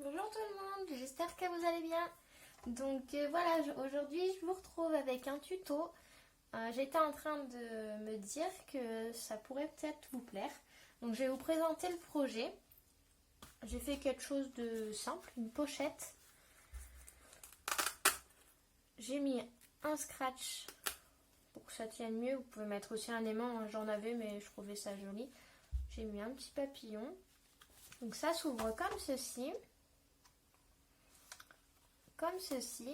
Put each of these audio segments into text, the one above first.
Bonjour tout le monde, j'espère que vous allez bien. Donc voilà, aujourd'hui je vous retrouve avec un tuto. J'étais en train de me dire que ça pourrait peut-être vous plaire. Donc je vais vous présenter le projet. J'ai fait quelque chose de simple, une pochette. J'ai mis un scratch pour que ça tienne mieux. Vous pouvez mettre aussi un aimant, hein, j'en avais mais je trouvais ça joli. J'ai mis un petit papillon. Donc ça s'ouvre comme ceci. Comme ceci.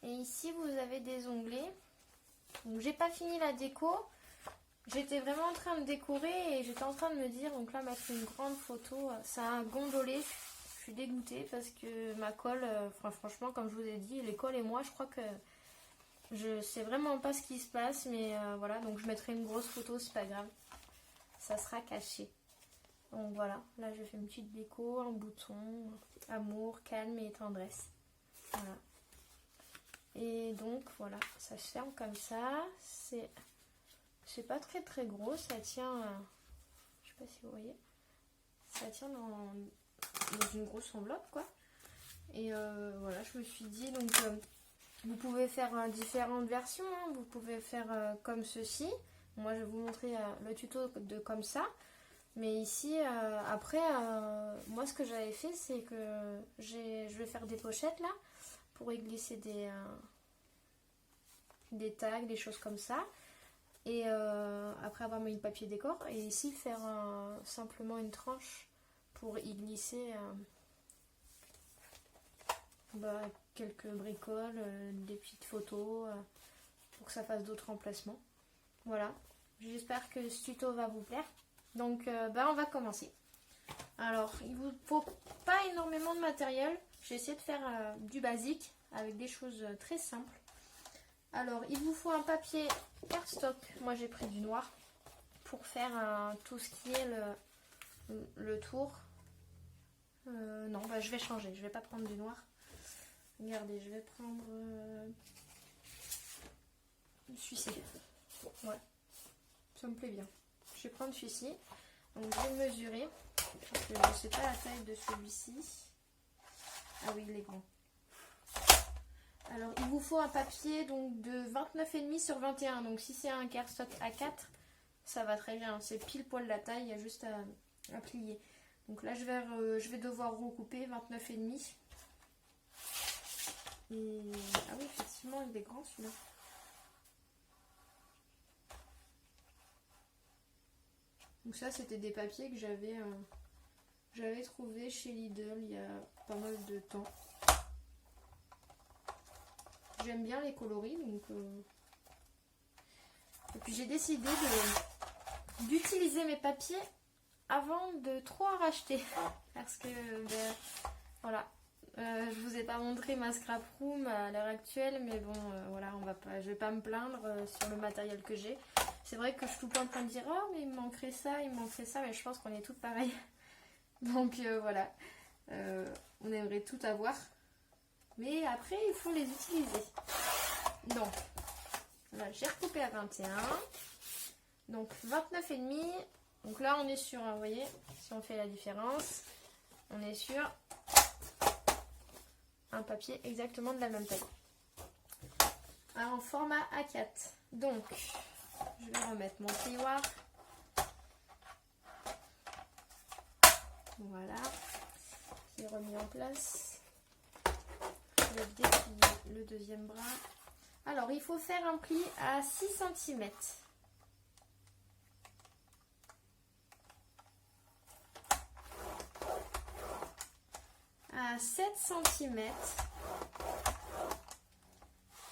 Et ici vous avez des onglets. Donc j'ai pas fini la déco. J'étais vraiment en train de décorer et j'étais en train de me dire, donc là mettre une grande photo, ça a gondolé. Je suis dégoûtée parce que ma colle, franchement comme je vous ai dit, les colles et moi je crois que je sais vraiment pas ce qui se passe, mais voilà, donc je mettrai une grosse photo, c'est pas grave. Ça sera caché. Donc voilà, là je fais une petite déco, un bouton, amour, calme et tendresse. Voilà. Et donc voilà, ça se ferme comme ça. C'est pas très gros, ça tient, je sais pas si vous voyez, ça tient dans une grosse enveloppe quoi. Et voilà, je me suis dit, donc vous pouvez faire différentes versions, hein. Vous pouvez faire comme ceci. Moi je vais vous montrer le tuto de comme ça. Mais ici, après, moi ce que j'avais fait, c'est que je vais faire des pochettes là, pour y glisser des tags, des choses comme ça. Et après avoir mis le papier décor, et ici faire simplement une tranche pour y glisser quelques bricoles, des petites photos, pour que ça fasse d'autres emplacements. Voilà, j'espère que ce tuto va vous plaire. Donc on va commencer. Alors il vous faut pas énormément de matériel. J'ai essayé de faire du basique avec des choses très simples. Alors il vous faut un papier cardstock. Moi j'ai pris du noir pour faire tout ce qui est le tour. Non, je vais changer. Je vais pas prendre du noir. Regardez, je vais prendre celui-ci. Ouais, ça me plaît bien. Je vais prendre celui-ci. Donc je vais le mesurer. Parce que je ne sais pas la taille de celui-ci. Ah oui, il est grand. Alors il vous faut un papier donc de 29,5 sur 21. Donc si c'est un cardstock A4, ça va très bien. C'est pile poil la taille, il y a juste à plier. Donc là je vais devoir recouper 29,5. Et ah oui, effectivement, il est grand celui-là. Donc ça c'était des papiers que j'avais trouvé chez Lidl il y a pas mal de temps. J'aime bien les coloris, donc et puis j'ai décidé d'utiliser mes papiers avant de trop en racheter, parce que voilà, je vous ai pas montré ma scrap room à l'heure actuelle, mais bon voilà, je vais pas me plaindre sur le matériel que j'ai. C'est vrai que je suis tout le temps en train de dire oh mais il me manquerait ça, mais je pense qu'on est toutes pareilles. Donc voilà, on aimerait tout avoir. Mais après, il faut les utiliser. Donc, là, j'ai recoupé à 21. Donc, 29,5. Donc là, on est sur, vous voyez, si on fait la différence, on est sur un papier exactement de la même taille. Alors, en format A4. Donc, je vais remettre mon plioir. Voilà. J'ai remis en place. Je vais déplier le deuxième bras. Alors, il faut faire un pli à 6 cm. À 7 cm.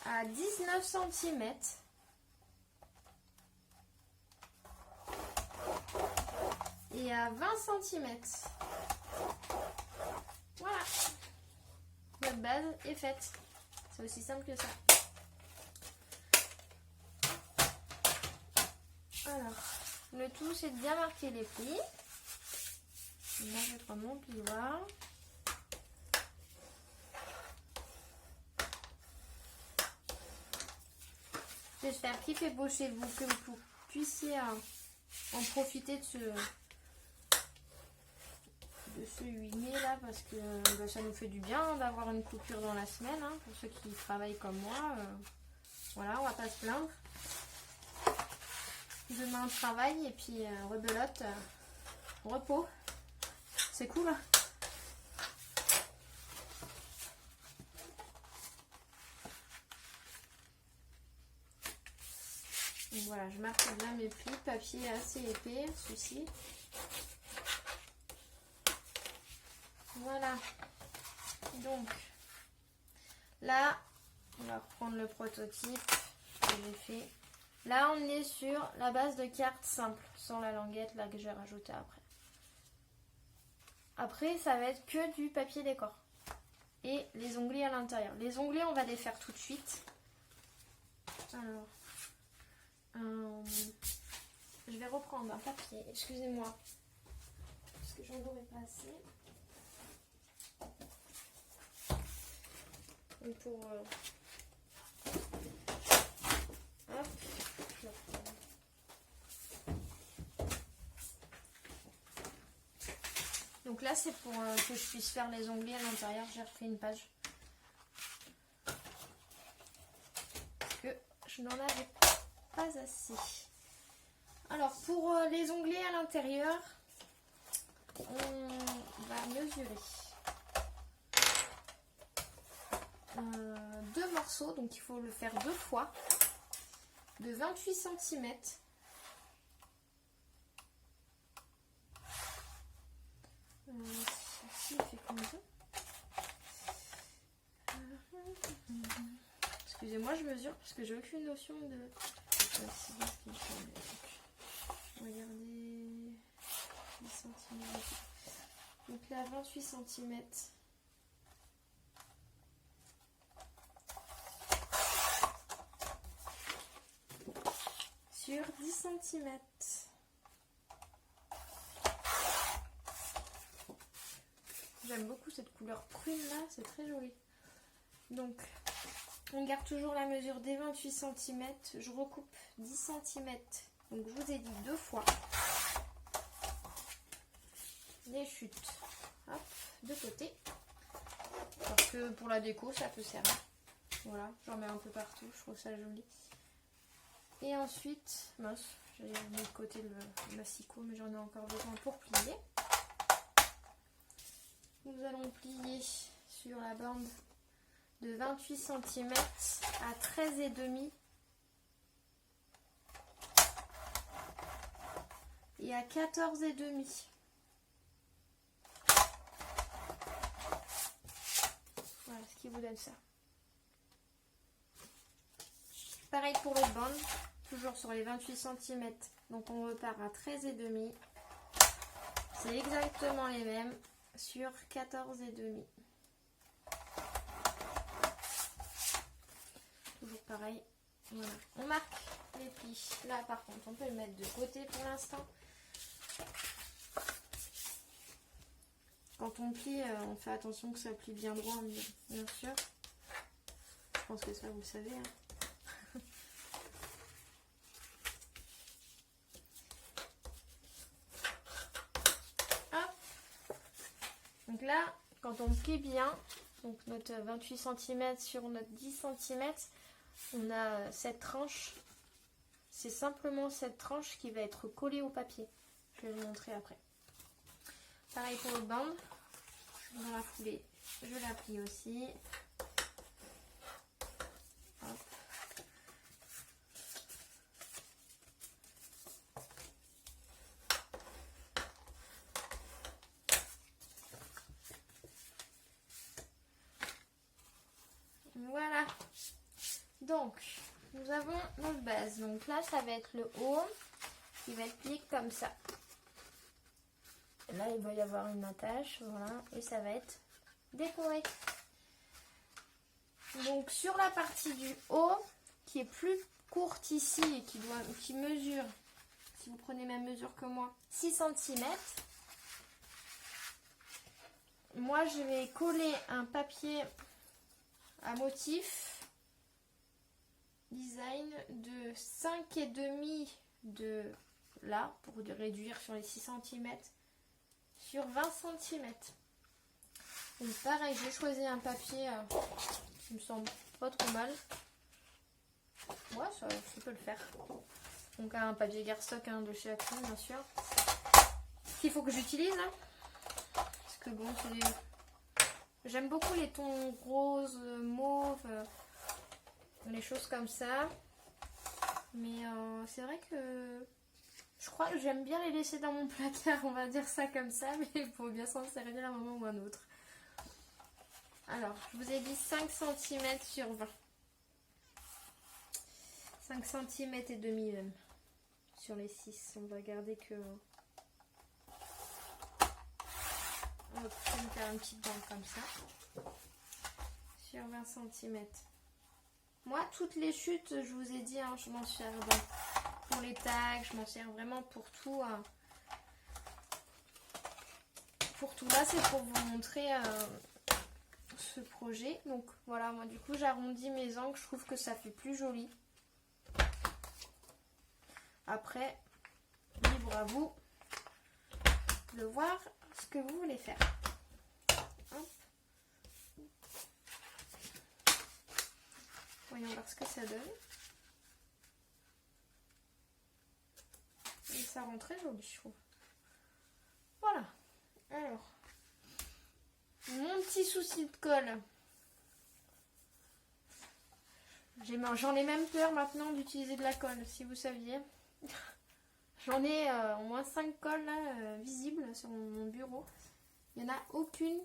À 19 cm. Et à 20 cm. Voilà. Notre base est faite. C'est aussi simple que ça. Alors, le tout c'est de bien marquer les plis. Là, je vais prendre mon plioir. J'espère qu'il fait beau chez vous, que vous puissiez en profiter de ce 8 mai là. ça parce que bah, ça nous fait du bien d'avoir une coupure dans la semaine, hein, pour ceux qui travaillent comme moi. Voilà, on va pas se plaindre. Demain travail et puis rebelote, repos. C'est cool. Donc voilà, je marque bien mes plis. Papier assez épais, celui-ci. Voilà. Donc là, on va reprendre le prototype que j'ai fait. Là, on est sur la base de cartes simples, sans la languette là que je vais rajouter après. Après, ça va être que du papier décor. Et les onglets à l'intérieur. Les onglets, on va les faire tout de suite. Alors, je vais reprendre un papier, excusez-moi. Parce que j'en aurais pas assez. Donc pour... hop, je reprends. Donc là, c'est pour que je puisse faire les onglets à l'intérieur. J'ai repris une page. Parce que je n'en avais pas assez. Alors, pour les onglets à l'intérieur, on va mesurer 2 morceaux. Donc, il faut le faire 2 fois. De 28 cm. Ceci fait combien? Excusez-moi, je mesure parce que j'ai aucune notion de... Regardez... 10 cm. Donc là, 28 cm. Sur 10 cm. J'aime beaucoup cette couleur prune là, c'est très joli. Donc, on garde toujours la mesure des 28 cm. Je recoupe 10 cm. Donc, je vous ai dit 2 fois. Les chutes. Hop, de côté. Parce que pour la déco, ça peut servir. Voilà, j'en mets un peu partout. Je trouve ça joli. Et ensuite, mince, j'avais mis de côté le massicot, mais j'en ai encore besoin pour plier. Nous allons plier sur la bande de 28 cm à 13,5 et à 14,5. Voilà ce qui vous donne ça. Pareil pour l'autre bande, toujours sur les 28 cm. Donc on repart à 13,5. C'est exactement les mêmes sur 14,5. Toujours pareil. Voilà. On marque les plis. Là par contre on peut le mettre de côté pour l'instant. Quand on plie, on fait attention que ça plie bien droit, bien sûr. Je pense que ça vous le savez. Hein. Donc là, quand on plie bien, donc notre 28 cm sur notre 10 cm, on a cette tranche. C'est simplement cette tranche qui va être collée au papier. Je vais vous montrer après. Pareil pour l'autre bande. Dans la foulée, je la plie aussi. Hop. Voilà. Donc, nous avons notre base. Donc là, ça va être le haut qui va être plié comme ça. Là, il va y avoir une attache, voilà, et ça va être décoré. Donc, sur la partie du haut, qui est plus courte ici et qui mesure, si vous prenez ma mesure que moi, 6 cm, moi, je vais coller un papier à motif design de 5,5 de là, pour réduire sur les 6 cm. Sur 20 cm. Donc pareil, j'ai choisi un papier qui me semble pas trop mal. Ouais, ça peut le faire. Donc un papier Garstock de chez Action, bien sûr. Qu'il faut que j'utilise. Hein, parce que bon, j'aime beaucoup les tons roses, mauve, les choses comme ça. Mais c'est vrai que je crois que j'aime bien les laisser dans mon placard, on va dire ça comme ça. Mais il faut bien s'en servir à un moment ou à un autre. Alors, je vous ai dit 5 cm sur 20. 5 cm et demi même. Sur les 6. On va garder que... On va faire une petite bande comme ça. Sur 20 cm. Moi, toutes les chutes, je vous ai dit, hein, je m'en sers pour les tags. Je m'en sers vraiment pour tout. Pour tout. Là, c'est pour vous montrer... ce projet. Donc voilà, moi du coup j'arrondis mes angles, je trouve que ça fait plus joli. Après, libre à vous de voir ce que vous voulez faire. Hop. Voyons voir ce que ça donne. Et ça rend très joli, je trouve. Voilà. Alors, mon petit souci de colle. J'en ai même peur maintenant d'utiliser de la colle, si vous saviez. J'en ai au moins 5 colles là, visibles sur mon bureau. Il n'y en a aucune,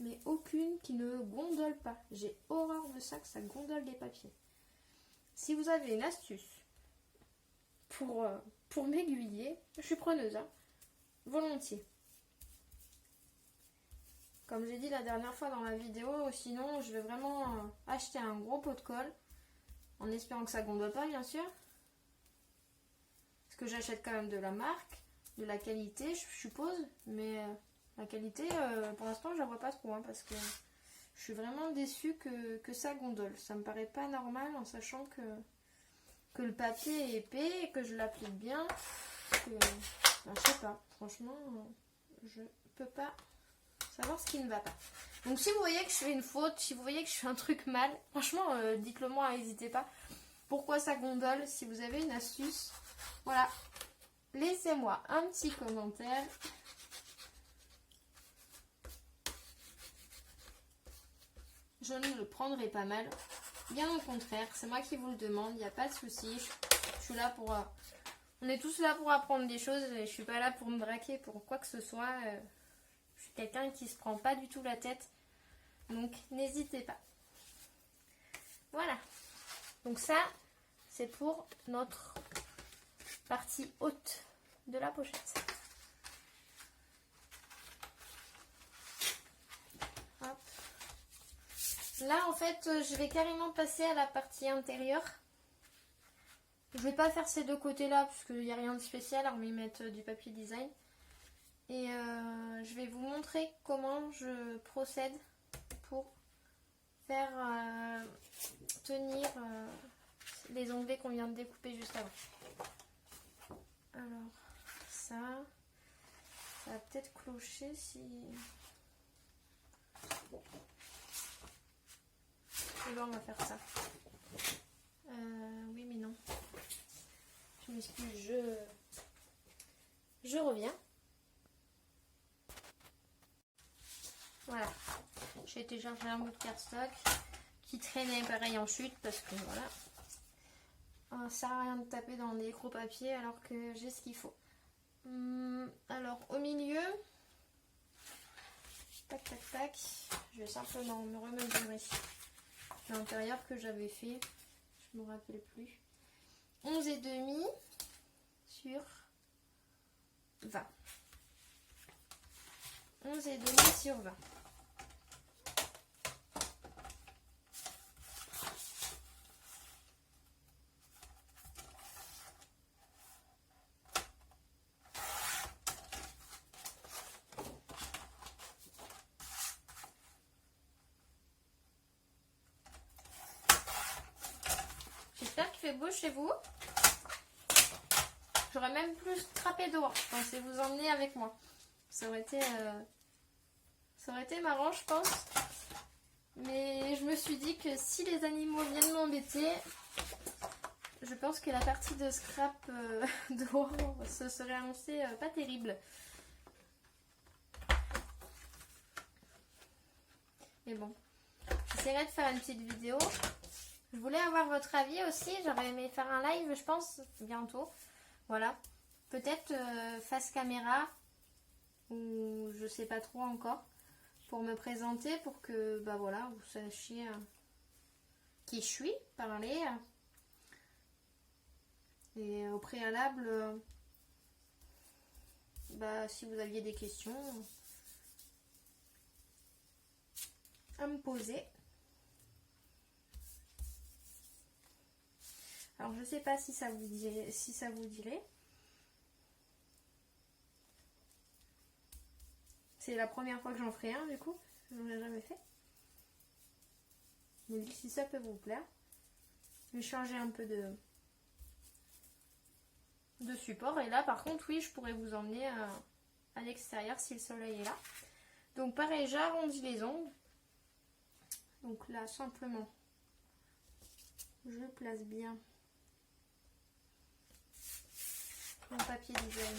mais aucune qui ne gondole pas. J'ai horreur de ça, que ça gondole les papiers. Si vous avez une astuce pour m'aiguiller, je suis preneuse, hein, volontiers. Comme j'ai dit la dernière fois dans la vidéo, sinon je vais vraiment acheter un gros pot de colle, en espérant que ça ne gondole pas bien sûr. Parce que j'achète quand même de la marque, de la qualité je suppose, mais la qualité pour l'instant je la vois pas trop, hein, parce que je suis vraiment déçue que ça gondole. Ça me paraît pas normal en sachant que le papier est épais et que je l'applique bien. Ben, je sais pas, franchement je peux pas savoir ce qui ne va pas. Donc si vous voyez que je fais une faute, si vous voyez que je fais un truc mal, franchement dites-le moi, n'hésitez pas. Pourquoi ça gondole? Si vous avez une astuce, voilà, laissez-moi un petit commentaire. Je ne le prendrai pas mal, bien au contraire, c'est moi qui vous le demande, il n'y a pas de souci. Je suis là pour... on est tous là pour apprendre des choses et je suis pas là pour me braquer pour quoi que ce soit. Je suis quelqu'un qui se prend pas du tout la tête. Donc n'hésitez pas. Voilà. Donc ça, c'est pour notre partie haute de la pochette. Hop. Là, en fait, je vais carrément passer à la partie intérieure. Je vais pas faire ces deux côtés-là, parce qu'il n'y a rien de spécial, hormis mettre du papier design. Et je vais vous montrer comment je procède pour faire tenir les onglets qu'on vient de découper juste avant. Alors, ça va peut-être clocher si... Et là, on va faire ça. Oui, mais non. Je m'excuse, je reviens. Voilà, j'ai téléchargé un bout de cardstock qui traînait pareil en chute parce que voilà, ça sert à rien de taper dans des gros papiers alors que j'ai ce qu'il faut. Alors au milieu, tac tac tac, je vais simplement me remesurer l'intérieur que j'avais fait, je me rappelle plus, 11,5 sur 20. 11,5 sur 20. J'espère qu'il fait beau chez vous. J'aurais même plus trappé dehors. Je pensais vous emmener avec moi. Ça aurait été Ça aurait été marrant, je pense. Mais je me suis dit que si les animaux viennent m'embêter, je pense que la partie de scrap dehors, ce serait annoncé pas terrible. Mais bon, j'essaierai de faire une petite vidéo. Je voulais avoir votre avis aussi. J'aurais aimé faire un live, je pense, bientôt. Voilà. Peut-être face caméra, ou je sais pas trop encore, pour me présenter, pour que, bah voilà, vous sachiez qui je suis, parler. Et au préalable, bah si vous aviez des questions à me poser. Alors je sais pas si ça vous dirait. C'est la première fois que j'en ferai un du coup. Je n'en ai jamais fait. Mais si ça peut vous plaire. Je vais changer un peu de support. Et là par contre oui, je pourrais vous emmener à l'extérieur si le soleil est là. Donc pareil, j'arrondis les ongles. Donc là simplement je place bien mon papier design.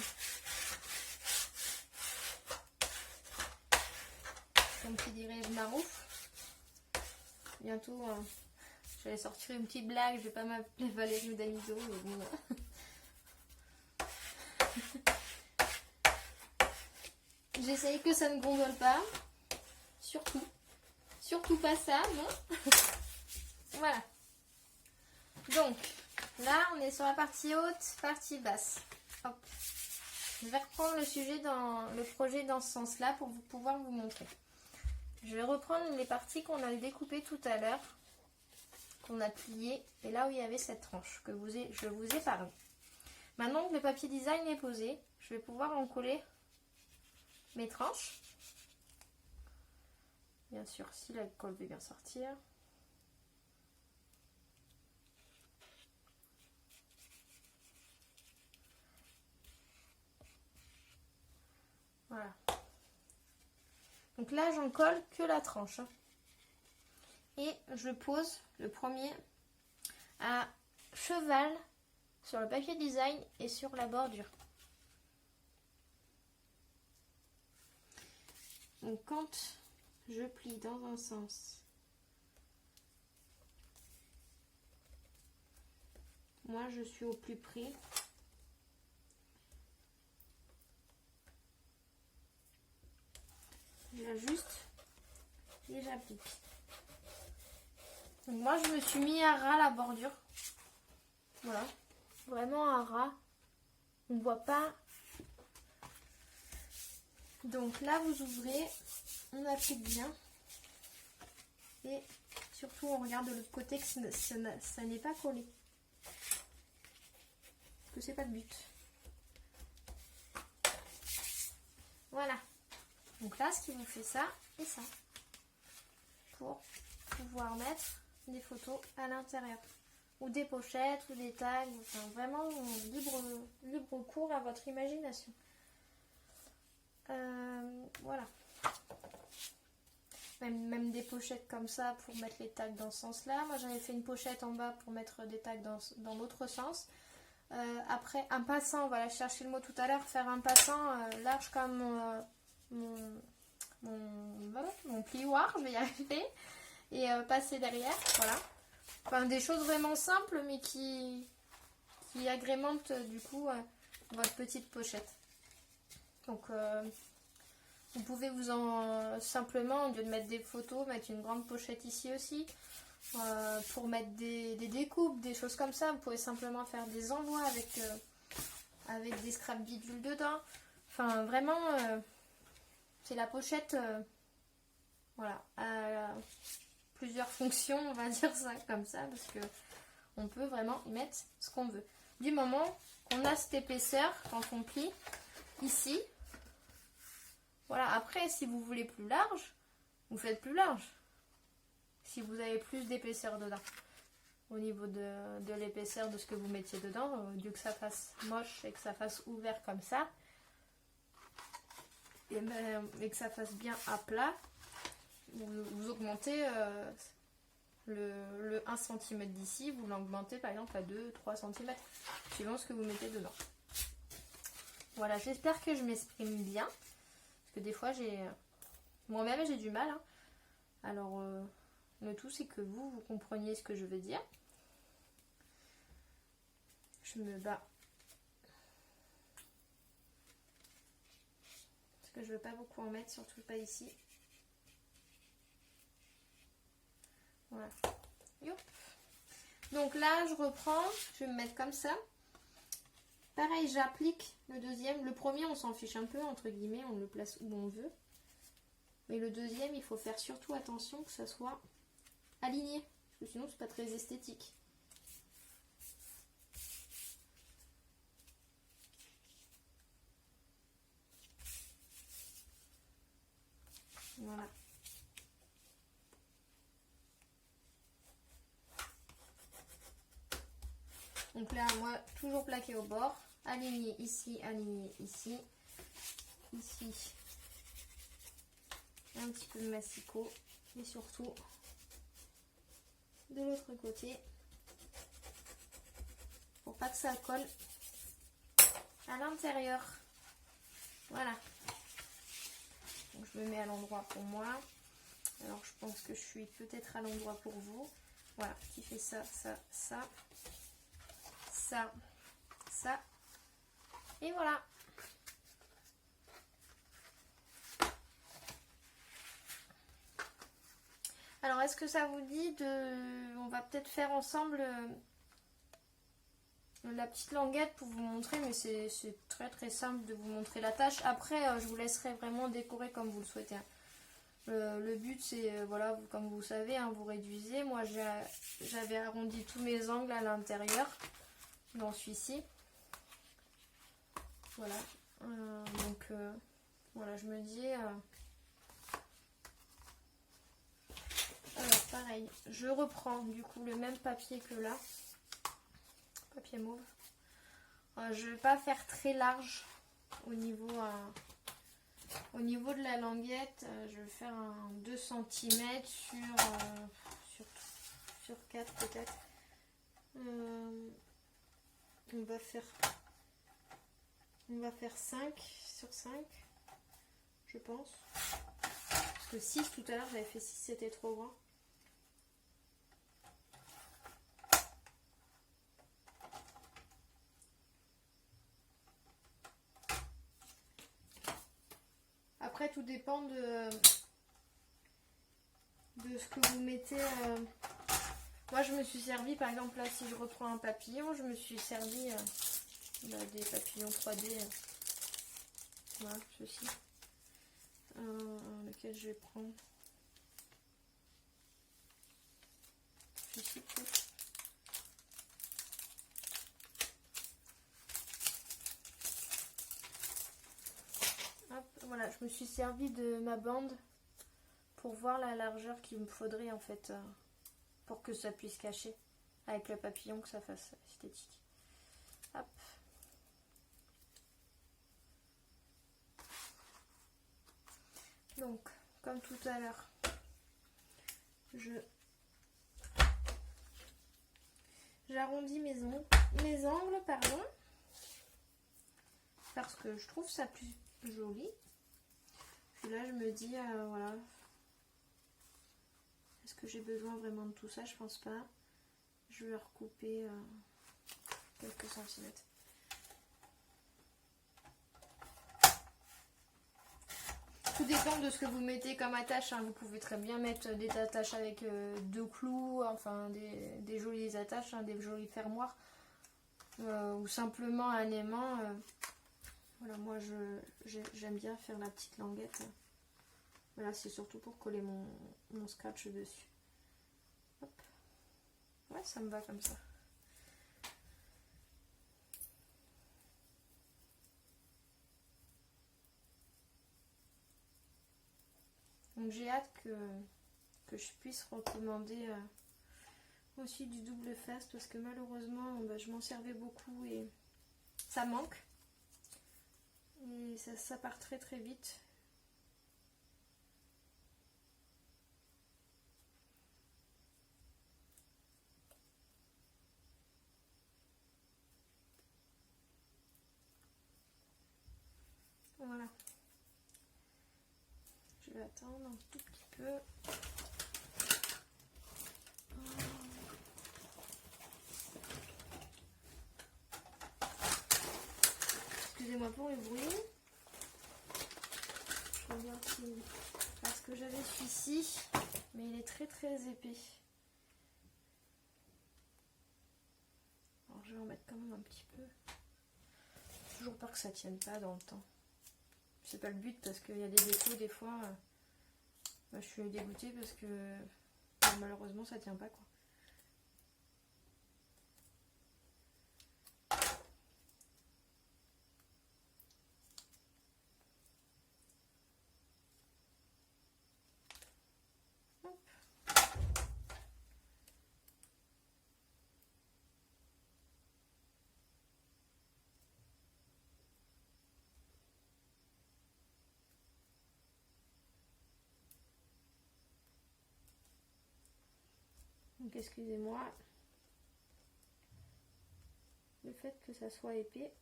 Comme qui dirait je marouf. Bientôt j'allais sortir une petite blague, je vais pas m'appeler Valérie ou Danizo, mais bon. J'essaye que ça ne gondole pas. Surtout pas ça, non. Voilà. Donc, là, on est sur la partie haute, partie basse. Hop. Je vais reprendre le sujet dans le projet dans ce sens-là pour pouvoir vous montrer. Je vais reprendre les parties qu'on a découpées tout à l'heure, qu'on a pliées, et là où il y avait cette tranche que je vous ai parlé. Maintenant que le papier design est posé, je vais pouvoir en coller mes tranches. Bien sûr, si la colle veut bien sortir. Voilà. Donc là, j'en colle que la tranche. Et je pose le premier à cheval sur le papier design et sur la bordure. Donc quand je plie dans un sens, moi je suis au plus près. J'ajuste et j'applique. Donc moi je me suis mis à ras la bordure. Voilà, vraiment à ras. On ne voit pas. Donc là vous ouvrez, on applique bien. Et surtout on regarde de l'autre côté que ça n'est pas collé. Que c'est pas le but. Voilà. Donc là, ce qui vous fait ça et ça. Pour pouvoir mettre des photos à l'intérieur. Ou des pochettes, ou des tags. Enfin, vraiment libre cours à votre imagination. Voilà. Même des pochettes comme ça pour mettre les tags dans ce sens-là. Moi, j'avais fait une pochette en bas pour mettre des tags dans l'autre sens. Après, un passant, voilà, je cherchais le mot tout à l'heure, faire un passant large comme mon plioir, je vais y arriver, et passer derrière, voilà. Enfin, des choses vraiment simples, mais qui agrémentent du coup votre petite pochette. Donc, vous pouvez simplement, au lieu de mettre des photos, mettre une grande pochette ici aussi. Pour mettre des découpes, des choses comme ça, vous pouvez simplement faire des envois avec des scraps bidules dedans. Enfin, vraiment, c'est la pochette, voilà, à plusieurs fonctions, on va dire ça comme ça, parce que on peut vraiment y mettre ce qu'on veut. Du moment qu'on a cette épaisseur, quand on plie, ici, voilà, après, si vous voulez plus large, vous faites plus large. Si vous avez plus d'épaisseur dedans, au niveau de l'épaisseur de ce que vous mettiez dedans, au lieu que ça fasse moche et que ça fasse ouvert comme ça, et que ça fasse bien à plat, vous augmentez le 1 cm d'ici, vous l'augmentez par exemple à 2-3 cm, suivant ce que vous mettez dedans. Voilà, j'espère que je m'exprime bien, parce que des fois moi-même j'ai du mal, hein. Alors le tout c'est que vous compreniez ce que je veux dire. Je me bats. Parce que je veux pas beaucoup en mettre, surtout pas ici. Voilà. Youp. Donc là, je reprends. Je vais me mettre comme ça. Pareil, j'applique le deuxième. Le premier, on s'en fiche un peu, entre guillemets. On le place où on veut. Mais le deuxième, il faut faire surtout attention que ça soit aligné. Parce que sinon, c'est pas très esthétique. Voilà. Donc là, moi, toujours plaqué au bord. Aligné ici, ici. Ici, un petit peu de massicot. Et surtout, de l'autre côté. Pour pas que ça colle à l'intérieur. Voilà. Donc, je me mets à l'endroit pour moi. Alors, je pense que je suis peut-être à l'endroit pour vous. Voilà, qui fait ça, ça, ça. Ça, ça. Et voilà. Alors, est-ce que ça vous dit de... On va peut-être faire ensemble la petite languette pour vous montrer, mais c'est très très simple de vous montrer la tâche. Après, je vous laisserai vraiment décorer comme vous le souhaitez. Le but, c'est, voilà, comme vous savez, hein, vous réduisez. Moi, j'avais arrondi tous mes angles à l'intérieur, dans celui-ci. Voilà. Donc, voilà, je me dis... Alors, pareil, je reprends du coup le même papier que là. Papier mauve. Je vais pas faire très large au niveau de la languette. Je vais faire un 2 cm sur 4 peut-être. On va faire 5 sur 5, je pense. Parce que 6 tout à l'heure, j'avais fait 6, c'était trop grand. Après, tout dépend de ce que vous mettez. Moi, je me suis servi, par exemple, là, si je reprends un papillon, je me suis servi des papillons 3D. Voilà, ceci. Lequel je vais prendre. Ceci, peut-être. Hop, voilà, je me suis servi de ma bande pour voir la largeur qu'il me faudrait en fait pour que ça puisse cacher avec le papillon, que ça fasse esthétique. Hop. Donc, comme tout à l'heure, j'arrondis mes angles, pardon, parce que je trouve ça plus joli. Puis là, je me dis, voilà, est-ce que j'ai besoin vraiment de tout ça? Je pense pas. Je vais recouper quelques centimètres. Tout dépend de ce que vous mettez comme attache, hein. Vous pouvez très bien mettre des attaches avec 2 clous, enfin des jolies attaches, hein, des jolis fermoirs, ou simplement un aimant. Voilà, moi j'aime bien faire la petite languette. Voilà, c'est surtout pour coller mon scratch dessus. Hop. Ouais, ça me va comme ça. Donc j'ai hâte que je puisse recommander aussi du double face, parce que malheureusement je m'en servais beaucoup et ça manque. Et ça part très très vite. attendre un tout petit peu. Excusez-moi pour le bruit. Je regarde si... Parce que j'avais celui-ci, mais il est très très épais. Alors je vais en mettre quand même un petit peu. Toujours peur que ça tienne pas dans le temps. C'est pas le but parce qu'il y a des défauts des fois. Je suis dégoûtée parce que malheureusement ça tient pas quoi. Hop. Donc excusez-moi le fait que ça soit épais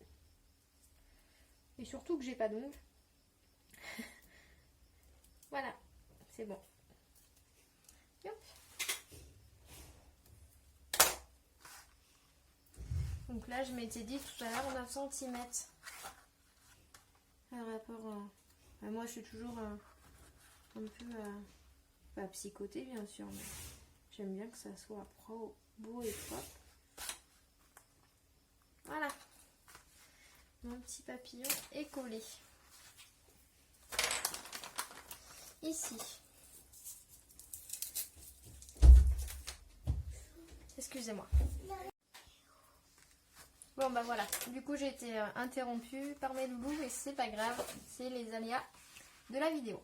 et surtout que j'ai pas d'ongles. Voilà, c'est bon. Hop. Donc là je m'étais dit tout à l'heure 9 cm par rapport à moi je suis toujours un peu pas psychotée bien sûr, mais j'aime bien que ça soit beau et propre. Voilà, mon petit papillon est collé. Ici. Excusez-moi. Bon bah voilà, du coup j'ai été interrompue par mes loulous, mais c'est pas grave, c'est les aléas de la vidéo.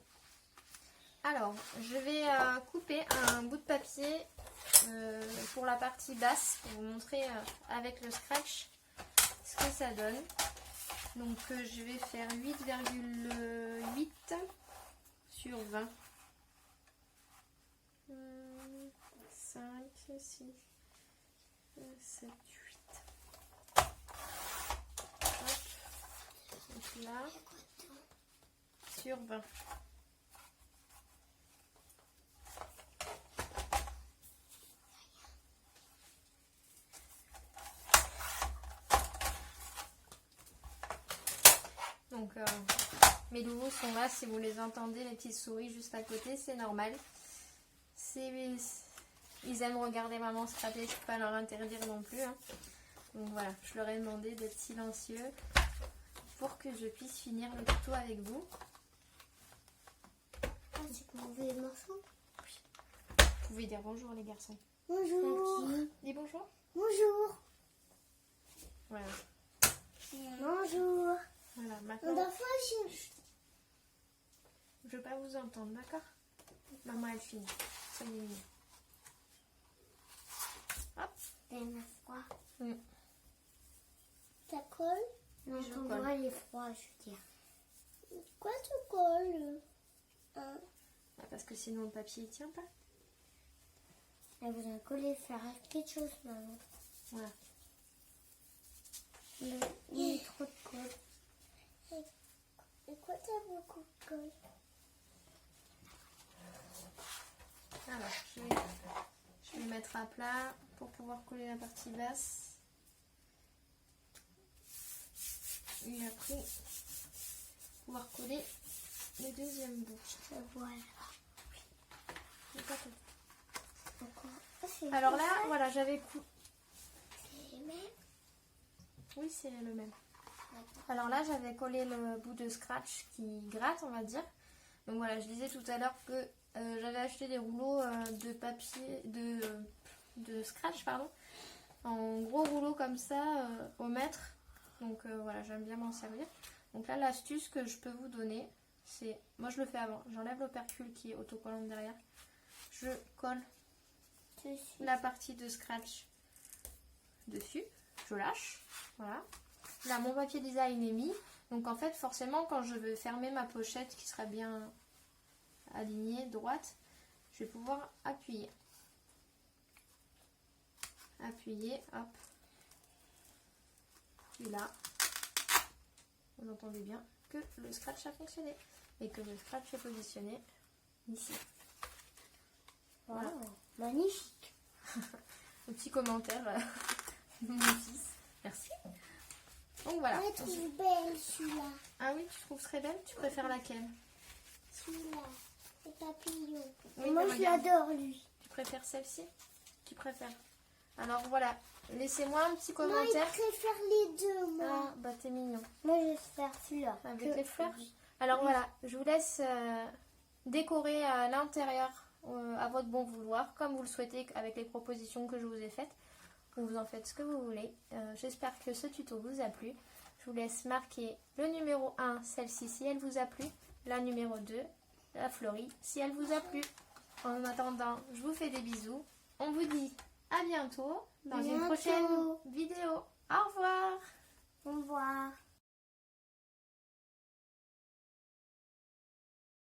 Alors, je vais couper un bout de papier pour la partie basse, pour vous montrer avec le scratch ce que ça donne. Donc je vais faire 8,8 sur 20. 5, 6, 7, 8. Hop. Donc là, sur 20. Donc mes loulous sont là, si vous les entendez, les petites souris juste à côté, c'est normal. Ils aiment regarder maman scraper, je ne peux pas leur interdire non plus. Hein. Donc voilà, je leur ai demandé d'être silencieux pour que je puisse finir le tuto avec vous. Ah, c'est pour enlever les morceaux? Oui. Vous pouvez dire bonjour les garçons. Bonjour. Dis bonjour. Bonjour. Voilà. Bonjour. Voilà, maintenant. Je ne veux pas vous entendre, d'accord? Maman, elle finit. Soyez mignons. Hop. Elle m'a froid. Ça colle? Oui, je colle. Moi, il est froid, je veux dire. Pourquoi tu colles? Hein? Parce que sinon le papier il tient pas. Elle voudrait coller, faire quelque chose maintenant. Voilà. Il y a trop de colle. Et quoi, t'as beaucoup de colle? Alors, je vais mettre à plat pour pouvoir coller la partie basse. Et après, pouvoir coller le deuxième bout. Voilà. Alors là, voilà, j'avais coupé. C'est les mêmes? Oui, c'est le même. Alors là, j'avais collé le bout de scratch qui gratte, on va dire. Donc voilà, je disais tout à l'heure que j'avais acheté des rouleaux de papier, de scratch, pardon. En gros rouleau comme ça, au mètre. Donc voilà, j'aime bien m'en servir. Donc là, l'astuce que je peux vous donner, c'est... Moi, je le fais avant. J'enlève l'opercule qui est autocollante derrière. Je colle la partie de scratch dessus. Je lâche. Voilà. Là, mon papier design est mis. Donc en fait, forcément, quand je veux fermer ma pochette qui sera bien alignée, droite, je vais pouvoir appuyer. Appuyer, hop. Et là, vous entendez bien que le scratch a fonctionné et que le scratch est positionné ici. Voilà. Magnifique. Un petit commentaire de mon fils. Merci. Donc voilà. Je trouve belle celui-là. Ah oui, tu trouves très belle? Tu préfères laquelle? Celui-là. Le papillon. Oui, Moi mais je regarde. l'adore lui. Tu préfères celle-ci? Tu préfères? Alors voilà, laissez-moi un petit Moi il commentaire. préfère les deux moi. Ah, bah t'es mignon. Moi je vais faire celui-là. Avec les fleurs. Alors voilà, je vous laisse décorer à l'intérieur à votre bon vouloir, comme vous le souhaitez, avec les propositions que je vous ai faites. Vous en faites ce que vous voulez. J'espère que ce tuto vous a plu. Je vous laisse marquer le numéro 1, celle-ci, si elle vous a plu. La numéro 2, la fleurie, si elle vous a plu. En attendant, je vous fais des bisous. On vous dit à bientôt dans une prochaine vidéo. Au revoir! Au revoir.